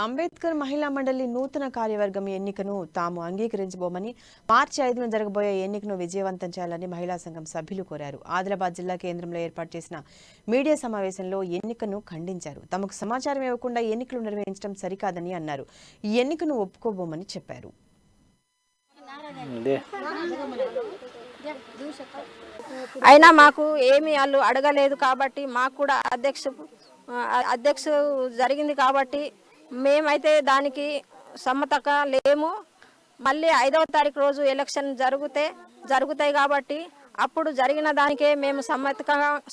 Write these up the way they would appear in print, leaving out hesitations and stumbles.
అంబేద్కర్ మహిళా మండలి నూతన కార్యవర్గం ఎన్నికను తాము అంగీకరించబోమని మార్చి 5న జరగబోయే ఎన్నికను విజయవంతం చేయాలని మహిళా సంఘం సభ్యులు కోరారు. ఆదిలాబాద్ జిల్లా కేంద్రంలో ఏర్పాటు చేసిన మీడియా సమావేశంలో ఎన్నికను ఖండించారు. తమకు సమాచారం ఇవ్వకుండా ఎన్నికలు నిర్వహించడం సరికాదని అన్నారు. ఈ ఎన్నికను ఒప్పుకోబోమని చెప్పారు. అయినా మాకు ఏమీ వాళ్ళు అడగలేదు కాబట్టి మాకు కూడా అధ్యక్ష జరిగింది కాబట్టి మేమైతే దానికి సమ్మతంగా లేము. మళ్ళీ 5వ తారీఖు రోజు ఎలక్షన్ జరుగుతాయి కాబట్టి అప్పుడు జరిగిన దానికే మేము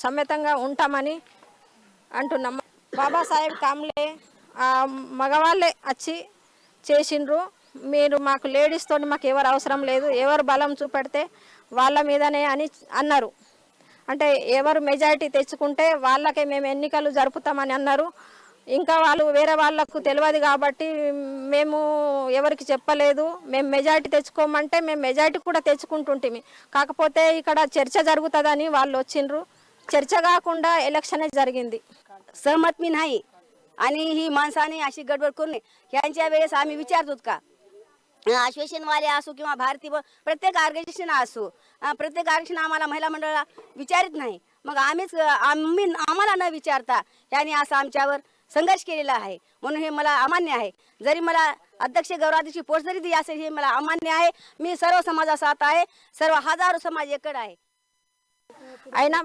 సమ్మతంగా ఉంటామని అంటున్నాం. బాబాసాహెబ్ కామ్లే మగవాళ్ళే వచ్చి చేసిండ్రు. మీరు మాకు లేడీస్ తోటి మాకు ఎవరు అవసరం లేదు, ఎవరు బలం చూపెడితే వాళ్ళ మీదనే అని అన్నారు. అంటే ఎవరు మెజారిటీ తెచ్చుకుంటే వాళ్ళకే మేము ఎన్నికలు జరుపుతామని అన్నారు. ఇంకా వాళ్ళు వేరే వాళ్ళకు తెలియదు కాబట్టి మేము ఎవరికి చెప్పలేదు. మేము మెజారిటీ తెచ్చుకోమంటే మేము మెజారిటీ కూడా తెచ్చుకుంటుంటిమి. కాకపోతే ఇక్కడ చర్చ జరుగుతుందని వాళ్ళు వచ్చిండ్రు. చర్చ కాకుండా ఎలక్షనే జరిగింది. सहमत मी नाही आणि ही माणसाने अशी गडबड करू नये. ह्यांच्या वेळेस आम्ही विचारतो का आश्वासनवाले असो किंवा भारतीय प्रत्येक ऑर्गनायझेशन असो, प्रत्येक ऑर्गनायझेशन आम्हाला महिला मंडळाला विचारित नाही. मग आम्हाला न विचारता यांनी असं आमच्यावर संघर्ष केलेला आहे. म्हणून हे मला अमान्य आहे. जरी मला अध्यक्ष गौरवाध्यक्षची पोस्ट जरी दिली असेल हे मला अमान्य आहे. मी सर्व समाजासाथ आहे, सर्व हजारो समाज एकड आहे. అయినా